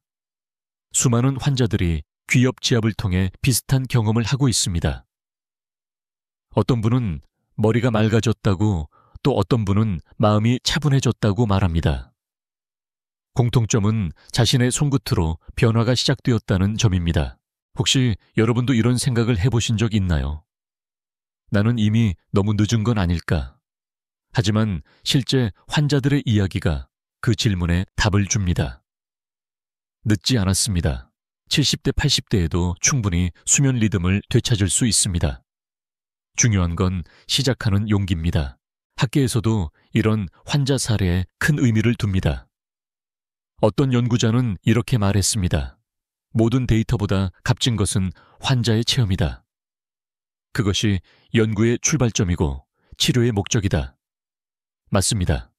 수많은 환자들이 귀엽 지압을 통해 비슷한 경험을 하고 있습니다. 어떤 분은 머리가 맑아졌다고, 또 어떤 분은 마음이 차분해졌다고 말합니다. 공통점은 자신의 손끝으로 변화가 시작되었다는 점입니다. 혹시 여러분도 이런 생각을 해보신 적 있나요? 나는 이미 너무 늦은 건 아닐까? 하지만 실제 환자들의 이야기가 그 질문에 답을 줍니다. 늦지 않았습니다. 70대, 80대에도 충분히 수면 리듬을 되찾을 수 있습니다. 중요한 건 시작하는 용기입니다. 학계에서도 이런 환자 사례에 큰 의미를 둡니다. 어떤 연구자는 이렇게 말했습니다. 모든 데이터보다 값진 것은 환자의 체험이다. 그것이 연구의 출발점이고 치료의 목적이다. 맞습니다.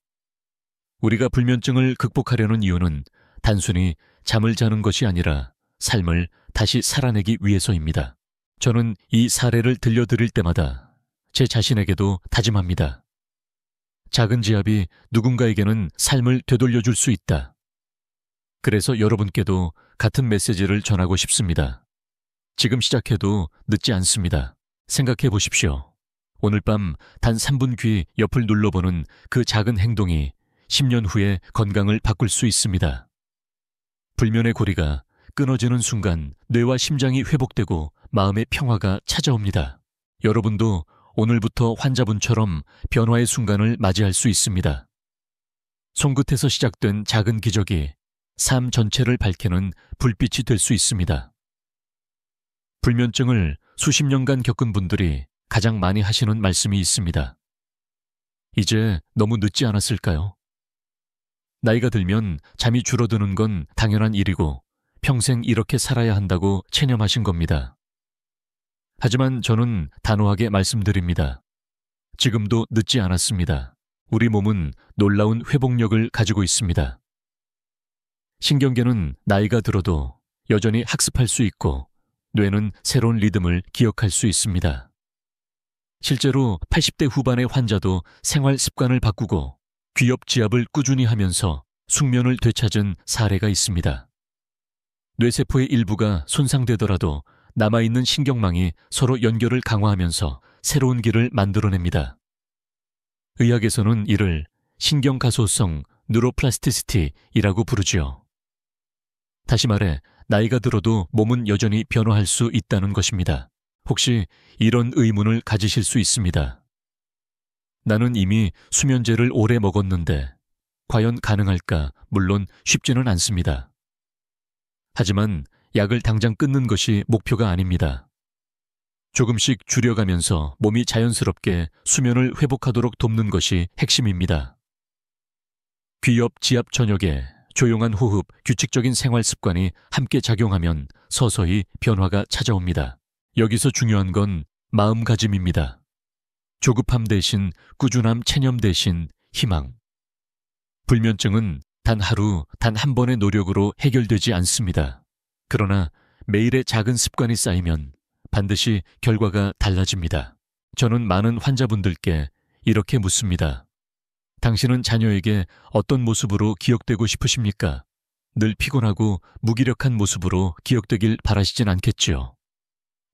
우리가 불면증을 극복하려는 이유는 단순히 잠을 자는 것이 아니라 삶을 다시 살아내기 위해서입니다. 저는 이 사례를 들려드릴 때마다 제 자신에게도 다짐합니다. 작은 지압이 누군가에게는 삶을 되돌려줄 수 있다. 그래서 여러분께도 같은 메시지를 전하고 싶습니다. 지금 시작해도 늦지 않습니다. 생각해 보십시오. 오늘 밤 단 3분 귀 옆을 눌러보는 그 작은 행동이 10년 후에 건강을 바꿀 수 있습니다. 불면의 고리가 끊어지는 순간 뇌와 심장이 회복되고 마음의 평화가 찾아옵니다. 여러분도 오늘부터 환자분처럼 변화의 순간을 맞이할 수 있습니다. 손끝에서 시작된 작은 기적이 삶 전체를 밝히는 불빛이 될 수 있습니다. 불면증을 수십 년간 겪은 분들이 가장 많이 하시는 말씀이 있습니다. 이제 너무 늦지 않았을까요? 나이가 들면 잠이 줄어드는 건 당연한 일이고 평생 이렇게 살아야 한다고 체념하신 겁니다. 하지만 저는 단호하게 말씀드립니다. 지금도 늦지 않았습니다. 우리 몸은 놀라운 회복력을 가지고 있습니다. 신경계는 나이가 들어도 여전히 학습할 수 있고 뇌는 새로운 리듬을 기억할 수 있습니다. 실제로 80대 후반의 환자도 생활 습관을 바꾸고 귀엽 지압을 꾸준히 하면서 숙면을 되찾은 사례가 있습니다. 뇌세포의 일부가 손상되더라도 남아있는 신경망이 서로 연결을 강화하면서 새로운 길을 만들어냅니다. 의학에서는 이를 신경가소성 뉴로플라스티시티이라고 부르지요. 다시 말해 나이가 들어도 몸은 여전히 변화할 수 있다는 것입니다. 혹시 이런 의문을 가지실 수 있습니다. 나는 이미 수면제를 오래 먹었는데 과연 가능할까? 물론 쉽지는 않습니다. 하지만 약을 당장 끊는 것이 목표가 아닙니다. 조금씩 줄여가면서 몸이 자연스럽게 수면을 회복하도록 돕는 것이 핵심입니다. 귀엽 지압 저녁에 조용한 호흡, 규칙적인 생활 습관이 함께 작용하면 서서히 변화가 찾아옵니다. 여기서 중요한 건 마음가짐입니다. 조급함 대신 꾸준함, 체념 대신 희망. 불면증은 단 하루, 단 한 번의 노력으로 해결되지 않습니다. 그러나 매일의 작은 습관이 쌓이면 반드시 결과가 달라집니다. 저는 많은 환자분들께 이렇게 묻습니다. 당신은 자녀에게 어떤 모습으로 기억되고 싶으십니까? 늘 피곤하고 무기력한 모습으로 기억되길 바라시진 않겠지요.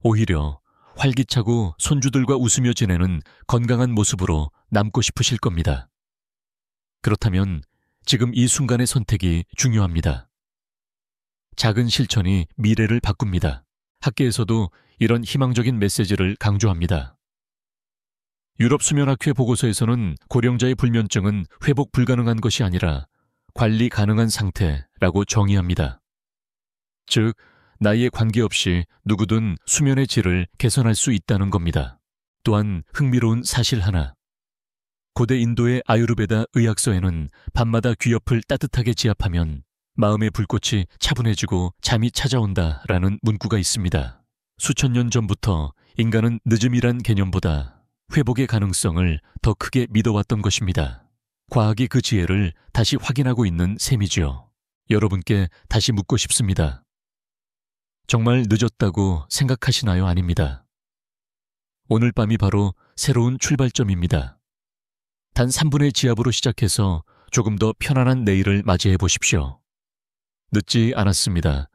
오히려 활기차고 손주들과 웃으며 지내는 건강한 모습으로 남고 싶으실 겁니다. 그렇다면 지금 이 순간의 선택이 중요합니다. 작은 실천이 미래를 바꿉니다. 학계에서도 이런 희망적인 메시지를 강조합니다. 유럽 수면학회 보고서에서는 고령자의 불면증은 회복 불가능한 것이 아니라 관리 가능한 상태라고 정의합니다. 즉, 나이에 관계없이 누구든 수면의 질을 개선할 수 있다는 겁니다. 또한 흥미로운 사실 하나. 고대 인도의 아유르베다 의학서에는 밤마다 귀옆을 따뜻하게 지압하면 마음의 불꽃이 차분해지고 잠이 찾아온다라는 문구가 있습니다. 수천 년 전부터 인간은 늦음이란 개념보다 회복의 가능성을 더 크게 믿어왔던 것입니다. 과학이 그 지혜를 다시 확인하고 있는 셈이지요. 여러분께 다시 묻고 싶습니다. 정말 늦었다고 생각하시나요? 아닙니다. 오늘 밤이 바로 새로운 출발점입니다. 단 3분의 지압으로 시작해서 조금 더 편안한 내일을 맞이해 보십시오. 늦지 않았습니다.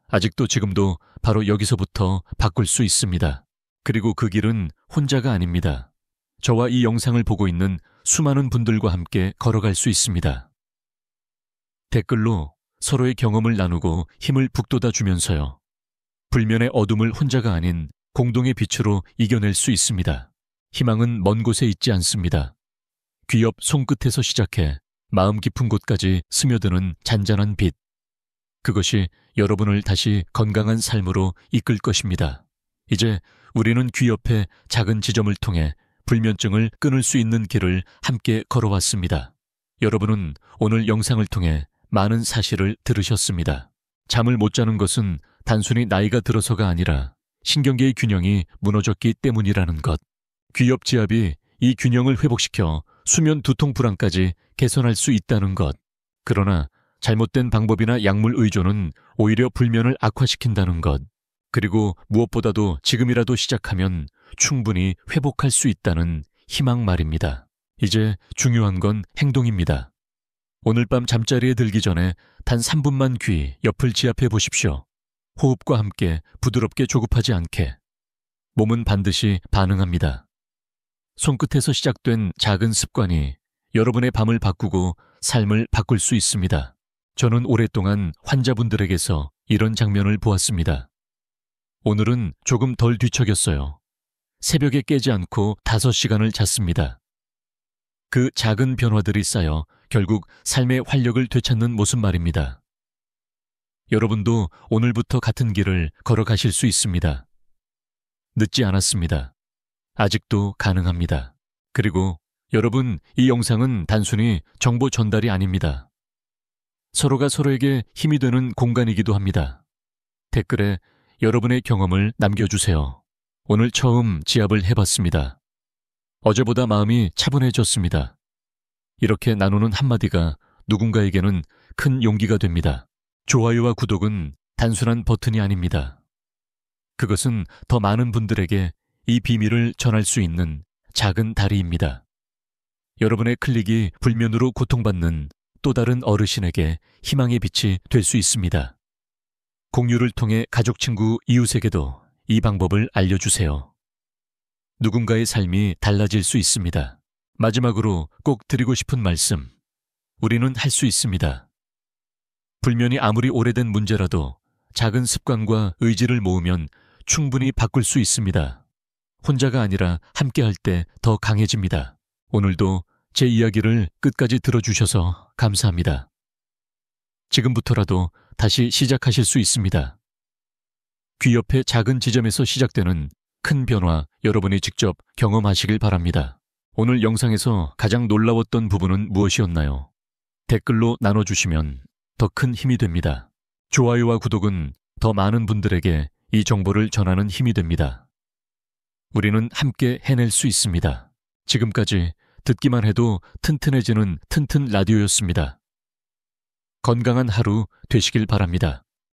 아직도 지금도 바로 여기서부터 바꿀 수 있습니다. 그리고 그 길은 혼자가 아닙니다. 저와 이 영상을 보고 있는 수많은 분들과 함께 걸어갈 수 있습니다. 댓글로 서로의 경험을 나누고 힘을 북돋아 주면서요. 불면의 어둠을 혼자가 아닌 공동의 빛으로 이겨낼 수 있습니다. 희망은 먼 곳에 있지 않습니다. 귀옆 손끝에서 시작해 마음 깊은 곳까지 스며드는 잔잔한 빛. 그것이 여러분을 다시 건강한 삶으로 이끌 것입니다. 이제 우리는 귀옆의 작은 지점을 통해 불면증을 끊을 수 있는 길을 함께 걸어왔습니다. 여러분은 오늘 영상을 통해 많은 사실을 들으셨습니다. 잠을 못 자는 것은 단순히 나이가 들어서가 아니라 신경계의 균형이 무너졌기 때문이라는 것. 귀엽 지압이 이 균형을 회복시켜 수면 두통 불안까지 개선할 수 있다는 것. 그러나 잘못된 방법이나 약물 의존은 오히려 불면을 악화시킨다는 것. 그리고 무엇보다도 지금이라도 시작하면 충분히 회복할 수 있다는 희망 말입니다. 이제 중요한 건 행동입니다. 오늘 밤 잠자리에 들기 전에 단 3분만 귀 옆을 지압해 보십시오. 호흡과 함께 부드럽게 조급하지 않게. 몸은 반드시 반응합니다. 손끝에서 시작된 작은 습관이 여러분의 밤을 바꾸고 삶을 바꿀 수 있습니다. 저는 오랫동안 환자분들에게서 이런 장면을 보았습니다. 오늘은 조금 덜 뒤척였어요. 새벽에 깨지 않고 5시간을 잤습니다. 그 작은 변화들이 쌓여 결국 삶의 활력을 되찾는 모습 말입니다. 여러분도 오늘부터 같은 길을 걸어가실 수 있습니다. 늦지 않았습니다. 아직도 가능합니다. 그리고 여러분, 이 영상은 단순히 정보 전달이 아닙니다. 서로가 서로에게 힘이 되는 공간이기도 합니다. 댓글에 여러분의 경험을 남겨주세요. 오늘 처음 지압을 해봤습니다. 어제보다 마음이 차분해졌습니다. 이렇게 나누는 한마디가 누군가에게는 큰 용기가 됩니다. 좋아요와 구독은 단순한 버튼이 아닙니다. 그것은 더 많은 분들에게 이 비밀을 전할 수 있는 작은 다리입니다. 여러분의 클릭이 불면으로 고통받는 또 다른 어르신에게 희망의 빛이 될 수 있습니다. 공유를 통해 가족, 친구, 이웃에게도 이 방법을 알려주세요. 누군가의 삶이 달라질 수 있습니다. 마지막으로 꼭 드리고 싶은 말씀. 우리는 할 수 있습니다. 불면이 아무리 오래된 문제라도 작은 습관과 의지를 모으면 충분히 바꿀 수 있습니다. 혼자가 아니라 함께할 때 더 강해집니다. 오늘도 제 이야기를 끝까지 들어주셔서 감사합니다. 지금부터라도 다시 시작하실 수 있습니다. 귀 옆의 작은 지점에서 시작되는 큰 변화, 여러분이 직접 경험하시길 바랍니다. 오늘 영상에서 가장 놀라웠던 부분은 무엇이었나요? 댓글로 나눠주시면 더 큰 힘이 됩니다. 좋아요와 구독은 더 많은 분들에게 이 정보를 전하는 힘이 됩니다. 우리는 함께 해낼 수 있습니다. 지금까지 듣기만 해도 튼튼해지는 튼튼 라디오였습니다. 건강한 하루 되시길 바랍니다.